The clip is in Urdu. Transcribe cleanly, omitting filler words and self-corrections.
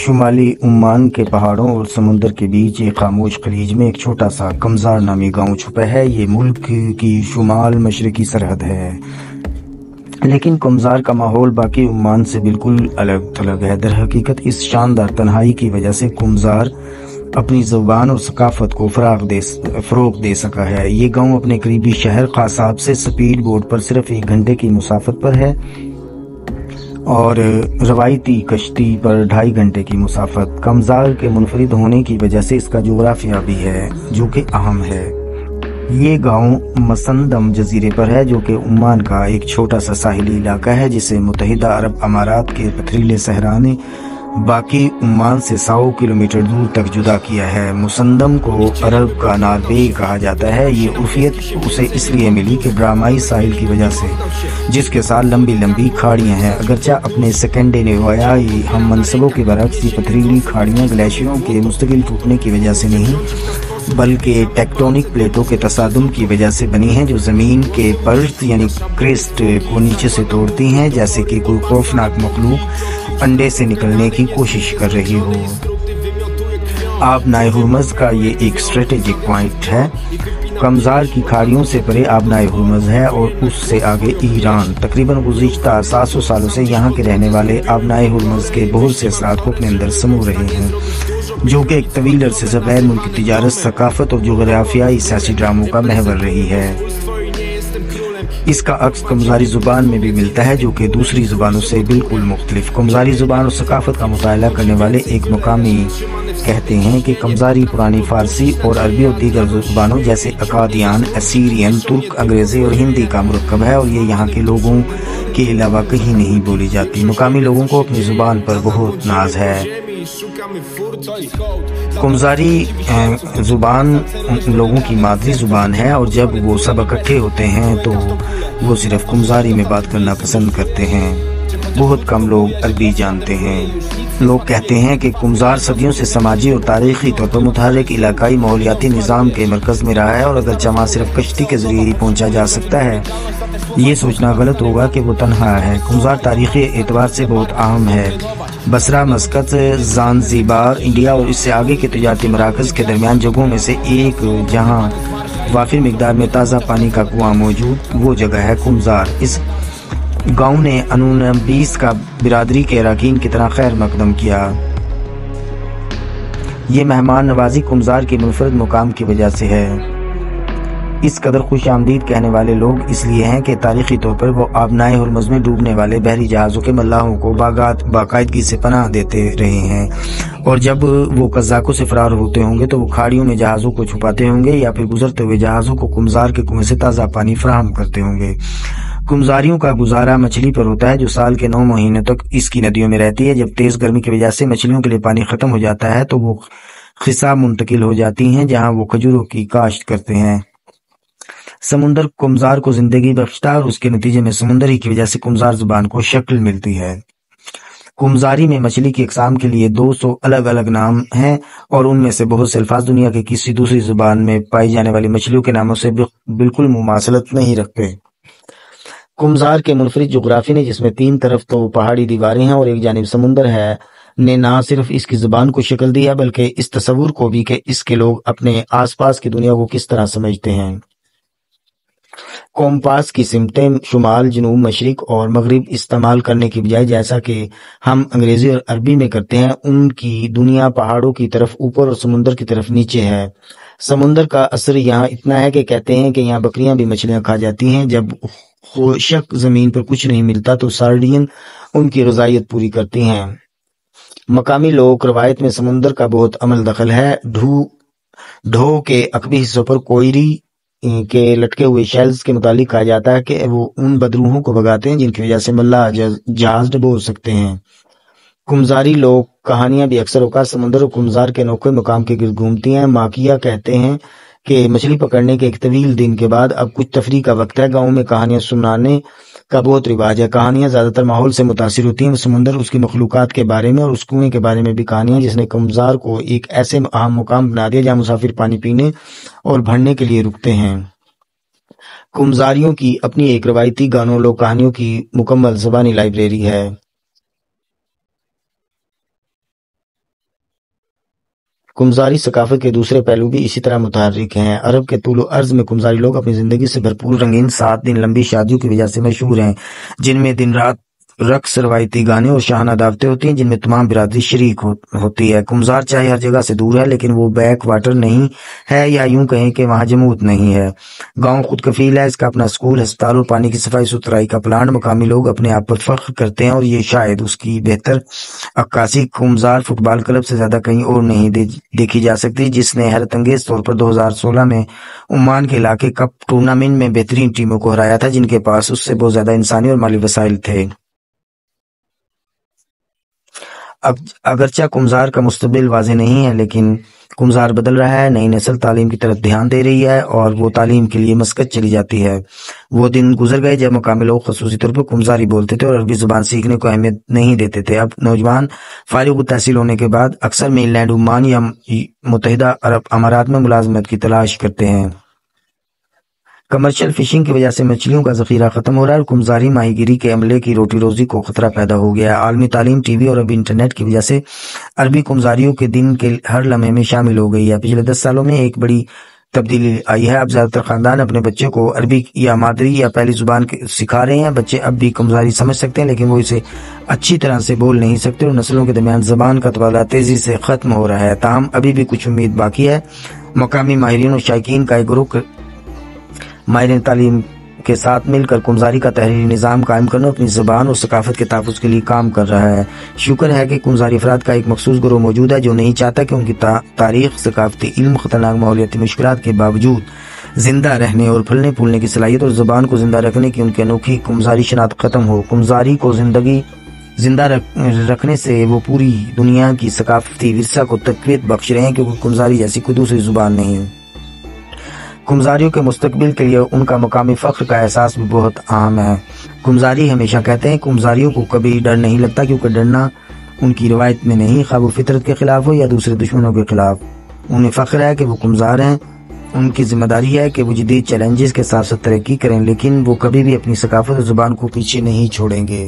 شمالی عمان کے پہاڑوں اور سمندر کے بیچ ایک خاموش خلیج میں ایک چھوٹا سا کمزار نامی گاؤں چھپا ہے۔ یہ ملک کی شمال مشرقی سرحد ہے، لیکن کمزار کا ماحول باقی عمان سے بالکل الگ تھلگ ہے۔ در حقیقت اس شاندار تنہائی کی وجہ سے کمزار اپنی زبان اور ثقافت کو فروغ دے سکا ہے۔ یہ گاؤں اپنے قریبی شہر قاصاب سے سپیڈ بوٹ پر صرف 1 گھنٹے کی مسافت پر ہے اور روایتی کشتی پر 2.5 گھنٹے کی مسافت۔ کمزار کے منفرد ہونے کی وجہ سے اس کا جغرافیہ بھی ہے جو کہ اہم ہے۔ یہ گاؤں مسندم جزیرے پر ہے جو کہ عمان کا ایک چھوٹا سا ساحلی علاقہ ہے جسے متحدہ عرب امارات کے پتھریلے صحرا نے باقی عمان سے 100 کلومیٹر دور تک جدا کیا ہے۔ مسندم کو عرب کا ناربے کہا جاتا ہے۔ یہ عرفیت اسے اس لیے ملی کہ ڈرامائی ساحل کی وجہ سے، جس کے ساتھ لمبی لمبی کھاڑیاں ہیں۔ اگرچہ اپنے سکینڈینیویائی ہم منصبوں کے برعکس یہ پتھریلی کھاڑیاں گلیشیروں کے مستقل ٹوٹنے کی وجہ سے نہیں بلکہ ٹیکٹونک پلیٹوں کے تصادم کی وجہ سے بنی ہیں جو زمین کے پرت یعنی کریسٹ کو نیچے سے توڑتی ہیں، جیسے کہ کوئی خوفناک مخلوق انڈے سے نکلنے کی کوشش کر رہی ہو۔ آبنائے ہرمز کا یہ ایک اسٹریٹجک پوائنٹ ہے۔ کمزار کی کھاڑیوں سے پرے آبنائے ہرمز ہے اور اس سے آگے ایران۔ تقریباً گزشتہ 700 سالوں سے یہاں کے رہنے والے آبنائے ہرمز کے بہت سے اثرات کو اپنے اندر سمو رہے ہیں، جو کہ ایک طویل عرصے سے غیر ملکی تجارت، ثقافت اور جغرافیائی سیاسی ڈراموں کا محور رہی ہے۔ اس کا عکس کمزاری زبان میں بھی ملتا ہے جو کہ دوسری زبانوں سے بالکل مختلف۔ کمزاری زبان اور ثقافت کا مطالعہ کرنے والے ایک مقامی کہتے ہیں کہ کمزاری پرانی فارسی اور عربی اور دیگر زبانوں جیسے اکادیان، اسیرین، ترک، انگریزی اور ہندی کا مرکب ہے اور یہ یہاں کے لوگوں کے علاوہ کہیں نہیں بولی جاتی۔ مقامی لوگوں کو اپنی زبان پر بہت ناز ہے۔ کمزاری زبان لوگوں کی مادری زبان ہے اور جب وہ سب اکٹھے ہوتے ہیں تو وہ صرف کمزاری میں بات کرنا پسند کرتے ہیں۔ بہت کم لوگ عربی جانتے ہیں۔ لوگ کہتے ہیں کہ کمزار صدیوں سے سماجی اور تاریخی طور پر متحرک علاقائی ماحولیاتی نظام کے مرکز میں رہا ہے اور اگرچہ وہاں صرف کشتی کے ذریعے ہی پہنچا جا سکتا ہے، یہ سوچنا غلط ہوگا کہ وہ تنہا ہے۔ کمزار تاریخی اعتبار سے بہت اہم ہے۔ بصرہ، مسقط، زانزیبار، انڈیا اور اس سے آگے کے تجارتی مراکز کے درمیان جگہوں میں سے ایک جہاں وافر مقدار میں تازہ پانی کا کنواں موجود، وہ جگہ ہے کمزار۔ اس گاؤں نے انونبیس کا برادری کے اراکین کی طرح خیر مقدم کیا۔ یہ مہمان نوازی کمزار کے منفرد مقام کی وجہ سے ہے۔ اس قدر خوش آمدید کہنے والے لوگ اس لیے ہیں کہ تاریخی طور پر وہ آبنائے ہرمز میں ڈوبنے والے بحری جہازوں کے ملاحوں کو باقاعدگی سے پناہ دیتے رہے ہیں، اور جب وہ قزاقوں سے فرار ہوتے ہوں گے تو وہ کھاڑیوں میں جہازوں کو چھپاتے ہوں گے یا پھر گزرتے ہوئے جہازوں کو کمزار کے کنویں سے تازہ پانی فراہم کرتے ہوں گے۔ کمزاریوں کا گزارا مچھلی پر ہوتا ہے جو سال کے 9 مہینے تک اس کی ندیوں میں رہتی ہے۔ جب تیز گرمی کی وجہ سے مچھلیوں کے لیے پانی ختم ہو جاتا ہے تو وہ خصا منتقل ہو جاتی ہیں جہاں وہ کھجوروں کی کاشت کرتے ہیں۔ سمندر کمزار کو زندگی بخشتا ہے اور اس کے نتیجے میں سمندر ہی کی وجہ سے کمزار زبان کو شکل ملتی ہے۔ کمزاری میں مچھلی کی اقسام کے لیے 200 الگ الگ نام ہیں اور ان میں سے بہت سے الفاظ دنیا کے کسی دوسری زبان میں پائی جانے والی مچھلیوں کے ناموں سے بالکل مماثلت نہیں رکھتے۔ کمزار کے منفرد جغرافی نے، جس میں 3 طرف تو پہاڑی دیواریں ہیں اور ایک جانب سمندر ہے، نے نہ صرف اس کی زبان کو شکل دی ہے بلکہ اس تصور کو بھی کہ اس کے لوگ اپنے آس پاس کی دنیا کو کس طرح سمجھتے ہیں۔ کومپاس کی سمتیں شمال، جنوب، مشرق اور مغرب استعمال کرنے کی بجائے جیسا کہ ہم انگریزی اور عربی میں کرتے ہیں، ان کی دنیا پہاڑوں کی طرف اوپر اور سمندر کی طرف نیچے ہے۔ سمندر کا اثر یہاں اتنا ہے کہ کہتے ہیں کہ یہاں بکریاں بھی مچھلیاں کھا جاتی ہیں۔ جب خشک زمین پر کچھ نہیں ملتا تو سارڈین ان کی غذائیت پوری کرتی ہیں۔ مقامی لوگ روایت میں سمندر کا بہت عمل دخل ہے۔ ڈھو کے عقبی حصوں پر کوئری کے لٹکے ہوئے شیلز کے متعلق کہا جاتا ہے کہ وہ ان بدروحوں کو بھگاتے ہیں جن کی وجہ سے ملاح جہاز ڈبو سکتے ہیں۔ کمزاری لوگ کہانیاں بھی اکثر اوقات سمندر اور کمزار کے انوکھے مقام کے گرد گھومتی ہیں۔ ماکیہ کہتے ہیں کہ مچھلی پکڑنے کے ایک طویل دن کے بعد اب کچھ تفریح کا وقت ہے۔ گاؤں میں کہانیاں سنانے کا بہت رواج ہے۔ کہانیاں زیادہ تر ماحول سے متاثر ہوتی ہیں، سمندر، اس کی مخلوقات کے بارے میں اور اس کنویں کے بارے میں بھی کہانیاں، جس نے کمزار کو ایک ایسے اہم مقام بنا دیا جہاں مسافر پانی پینے اور بھرنے کے لیے رکتے ہیں۔ کمزاریوں کی اپنی ایک روایتی گانوں لوک کہانیوں کی مکمل زبانی لائبریری ہے۔ کمزاری ثقافت کے دوسرے پہلو بھی اسی طرح متحرک ہیں۔ عرب کے طول و عرض میں کمزاری لوگ اپنی زندگی سے بھرپور رنگین 7 دن لمبی شادیوں کی وجہ سے مشہور ہیں، جن میں دن رات رقص، روایتی گانے اور شاہانہ دعوتیں ہوتی ہیں، جن میں تمام برادری شریک ہوتی ہے۔ کمزار چاہے ہر جگہ سے دور ہے، لیکن وہ بیک واٹر نہیں ہے، یا یوں کہیں کہ وہاں جمود نہیں ہے۔ گاؤں خود کفیل ہے، اس کا اپنا سکول، ہسپتال اور پانی کی صفائی ستھرائی کا پلانٹ۔ مقامی لوگ اپنے آپ پر فخر کرتے ہیں، اور یہ شاید اس کی بہتر عکاسی کمزار فٹ بال کلب سے زیادہ کہیں اور نہیں دیکھی جا سکتی، جس نے حیرت انگیز طور پر 2016 میں عمان کے علاقے کپ ٹورنامنٹ میں بہترین ٹیموں کو ہرایا تھا، جن کے پاس اس سے بہت زیادہ انسانی اور مالی وسائل تھے۔ اگرچہ کمزار کا مستقبل واضح نہیں ہے، لیکن کمزار بدل رہا ہے۔ نئی نسل تعلیم کی طرف دھیان دے رہی ہے، اور وہ تعلیم کے لیے مسقط چلی جاتی ہے۔ وہ دن گزر گئے جب مقامی لوگ خصوصی طور پر کمزاری بولتے تھے اور عربی زبان سیکھنے کو اہمیت نہیں دیتے تھے۔ اب نوجوان فارغ التحصیل ہونے کے بعد اکثر مین لینڈ عمان یا متحدہ عرب امارات میں ملازمت کی تلاش کرتے ہیں۔ کمرشل فشنگ کی وجہ سے مچھلیوں کا ذخیرہ ختم ہو رہا ہے، اور کمزاری ماہی گیری کے عملے کی روٹی روزی کو خطرہ پیدا ہو گیا ہے۔ عالمی تعلیم، ٹی وی اور اب انٹرنیٹ کی وجہ سے عربی کمزاریوں کے دن کے ہر لمحے میں شامل ہو گئی ہے۔ پچھلے 10 سالوں میں ایک بڑی تبدیلی آئی ہے۔ اب زیادہ تر خاندان اپنے بچے کو عربی یا مادری یا پہلی زبان سکھا رہے ہیں۔ بچے اب بھی کمزاری سمجھ سکتے ہیں، لیکن وہ اسے اچھی طرح سے بول نہیں سکتے، اور نسلوں کے درمیان زبان کا تبادلہ تیزی سے ختم ہو رہا ہے۔ تاہم ابھی بھی کچھ امید باقی ہے۔ مقامی ماہرین اور شائقین کا ایک گروہ ماہرین تعلیم کے ساتھ مل کر کمزاری کا تحریری نظام قائم کرنے اور اپنی زبان اور ثقافت کے تحفظ کے لیے کام کر رہا ہے۔ شکر ہے کہ کمزاری افراد کا ایک مخصوص گروہ موجود ہے جو نہیں چاہتا کہ ان کی تاریخ، ثقافتی علم، خطرناک ماحولیاتی مشکلات کے باوجود زندہ رہنے اور پھلنے پھولنے کی صلاحیت اور زبان کو زندہ رکھنے کی ان کی انوکھی کمزاری شناخت ختم ہو۔ کمزاری کو زندہ رکھنے سے وہ پوری دنیا کی ثقافتی ورثہ کو تقویت بخش رہے ہیں، کیونکہ کمزاری جیسی کوئی دوسری زبان نہیں۔ کمزاریوں کے مستقبل کے لیے ان کا مقامی فخر کا احساس بھی بہت اہم ہے۔ کمزاری ہمیشہ کہتے ہیں کمزاریوں کو کبھی ڈر نہیں لگتا، کیونکہ ڈرنا ان کی روایت میں نہیں، خواہ وہ فطرت کے خلاف ہو یا دوسرے دشمنوں کے خلاف۔ انہیں فخر ہے کہ وہ کمزار ہیں، ان کی ذمہ داری ہے کہ وہ جدید چیلنجز کے ساتھ ترقی کریں، لیکن وہ کبھی بھی اپنی ثقافت اور زبان کو پیچھے نہیں چھوڑیں گے۔